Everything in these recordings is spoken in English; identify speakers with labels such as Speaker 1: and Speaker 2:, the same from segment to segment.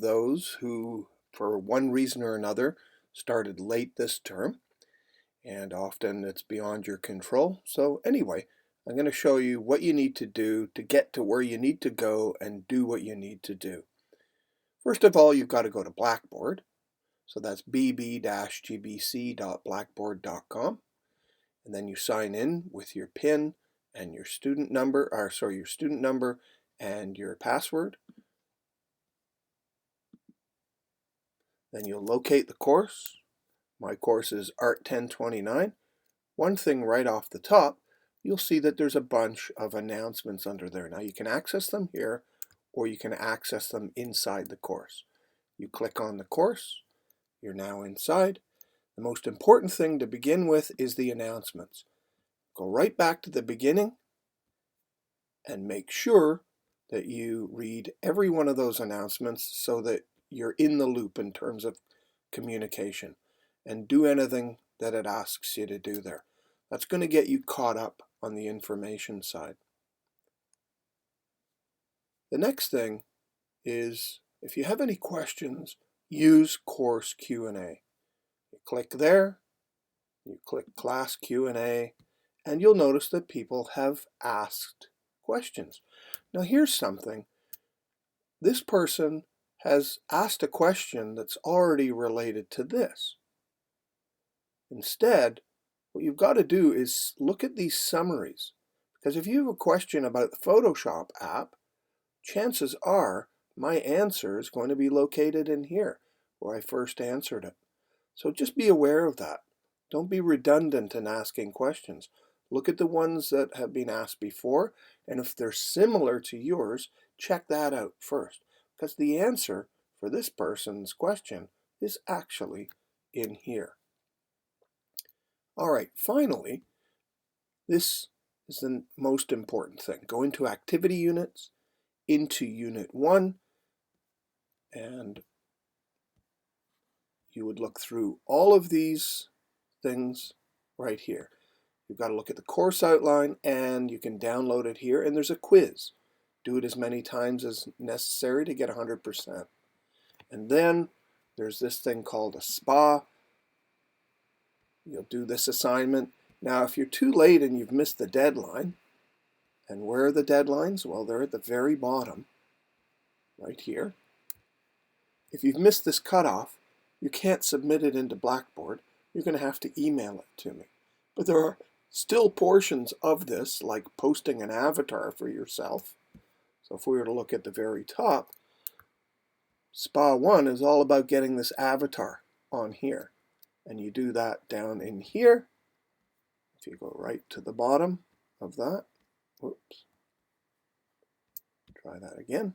Speaker 1: those who, for one reason or another, started late this term, and often it's beyond your control. So anyway, I'm going to show you what you need to do to get to where you need to go and do what you need to do. First of all, you've got to go to Blackboard. So that's bb-gbc.blackboard.com. And then you sign in with your PIN and your student number, your student number and your password. Then you'll locate the course. My course is Art 1029. One thing right off the top, you'll see that there's a bunch of announcements under there. Now you can access them here, or you can access them inside the course. You click on the course, you're now inside. The most important thing to begin with is the announcements. Go right back to the beginning and make sure that you read every one of those announcements so that you're in the loop in terms of communication, and do anything that it asks you to do there. That's going to get you caught up on the information side. The next thing is, if you have any questions, use Course Q&A. You click there, you click Class Q&A, and you'll notice that people have asked questions. Now here's something. This person has asked a question that's already related to this. Instead, what you've got to do is look at these summaries, because if you have a question about the Photoshop app, chances are my answer is going to be located in here where I first answered it. So just be aware of that. Don't be redundant in asking questions. Look at the ones that have been asked before, and if they're similar to yours, check that out first, because the answer for this person's question is actually in here. All right, finally, this is the most important thing. Go into Activity Units, into Unit 1, and you would look through all of these things right here. You've got to look at the course outline, and you can download it here, and there's a quiz. Do it as many times as necessary to get 100%. And then there's this thing called a SPA. You'll do this assignment. Now, if you're too late and you've missed the deadline, and where are the deadlines? Well, they're at the very bottom, right here. If you've missed this cutoff, you can't submit it into Blackboard. You're going to have to email it to me. But there are still portions of this, like posting an avatar for yourself. So if we were to look at the very top, SPA 1 is all about getting this avatar on here. And you do that down in here. If you go right to the bottom of that, whoops, try that again.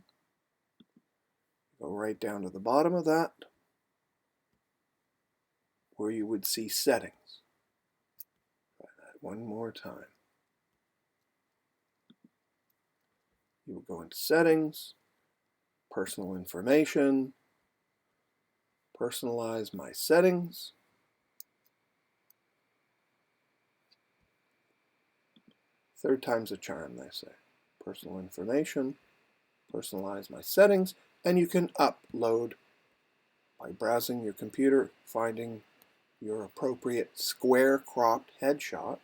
Speaker 1: Go right down to the bottom of that, where you would see settings. Try that one more time. You will go into settings, personal information, personalize my settings. Third time's a charm, they say. Personal information, personalize my settings, and you can upload by browsing your computer, finding your appropriate square cropped headshot,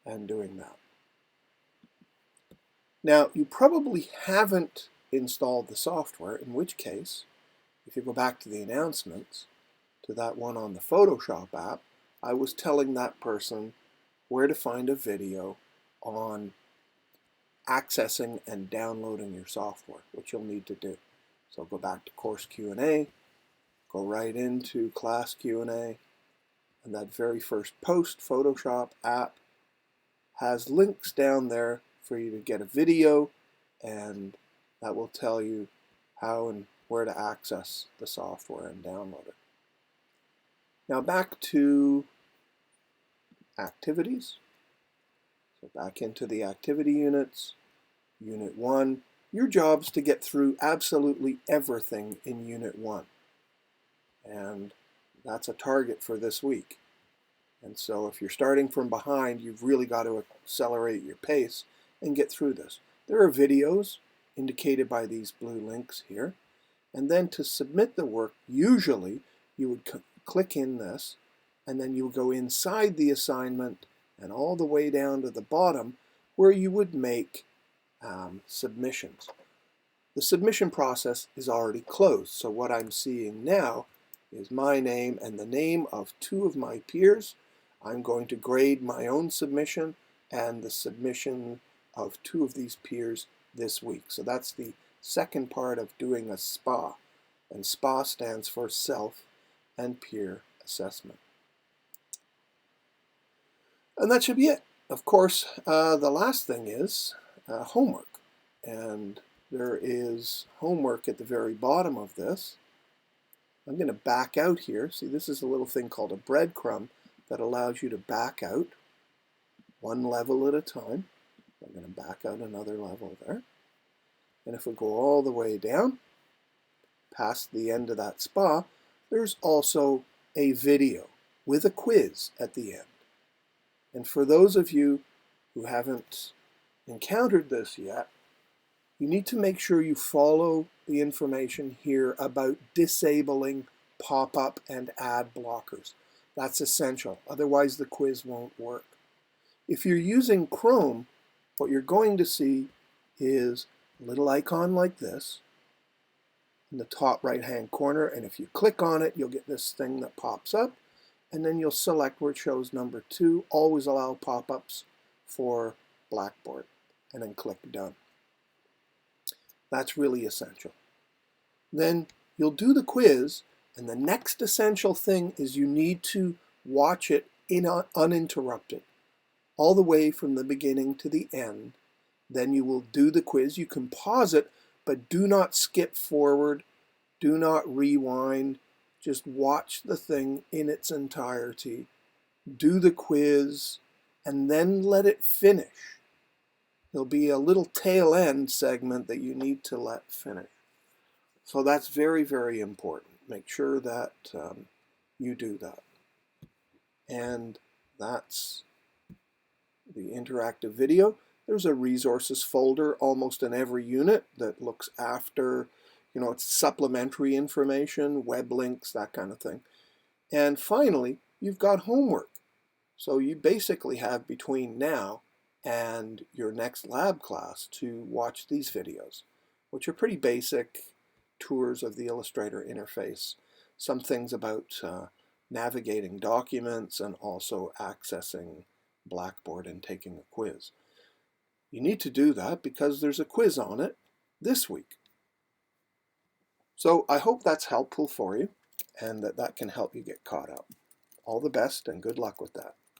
Speaker 1: and doing that. Now, you probably haven't installed the software, in which case, if you go back to the announcements, to that one on the Photoshop app, I was telling that person where to find a video on accessing and downloading your software, which you'll need to do. So go back to Course Q&A, go right into Class Q&A, and that very first post, Photoshop app, has links down there for you to get a video, and that will tell you how and where to access the software and download it. Now back to activities. So back into the activity units, Unit 1. Your job's to get through absolutely everything in Unit 1. And that's a target for this week. And so if you're starting from behind, you've really got to accelerate your pace and get through this. There are videos indicated by these blue links here, And then to submit the work, usually you would click in this, and then you would go inside the assignment and all the way down to the bottom where you would make submissions. The submission process is already closed, so what I'm seeing now is my name and the name of 2 of my peers. I'm going to grade my own submission and the submission of 2 of these peers this week. So that's the second part of doing a SPA, and SPA stands for Self and Peer Assessment. And that should be it. Of course, the last thing is homework, and there is homework at the very bottom of this. I'm going to back out here. See, this is a little thing called a breadcrumb that allows you to back out one level at a time. I'm going to back out another level there. And if we go all the way down, past the end of that SPA, there's also a video with a quiz at the end. And for those of you who haven't encountered this yet, you need to make sure you follow the information here about disabling pop-up and ad blockers. That's essential, otherwise the quiz won't work. If you're using Chrome, what you're going to see is a little icon like this in the top right-hand corner, and if you click on it, you'll get this thing that pops up, and then you'll select where it shows number 2, always allow pop-ups for Blackboard, and then click Done. That's really essential. Then you'll do the quiz, and the next essential thing is you need to watch it uninterrupted, all the way from the beginning to the end. Then you will do the quiz. You can pause it, but do not skip forward. Do not rewind. Just watch the thing in its entirety. Do the quiz, and then let it finish. There'll be a little tail end segment that you need to let finish. So that's very, very important. Make sure that you do that. And that's the interactive video. There's a resources folder almost in every unit that looks after, it's supplementary information, web links, that kind of thing. And finally, you've got homework. So you basically have between now and your next lab class to watch these videos, which are pretty basic tours of the Illustrator interface. Some things about navigating documents and also accessing Blackboard and taking a quiz. You need to do that because there's a quiz on it this week. So I hope that's helpful for you and that can help you get caught up. All the best and good luck with that.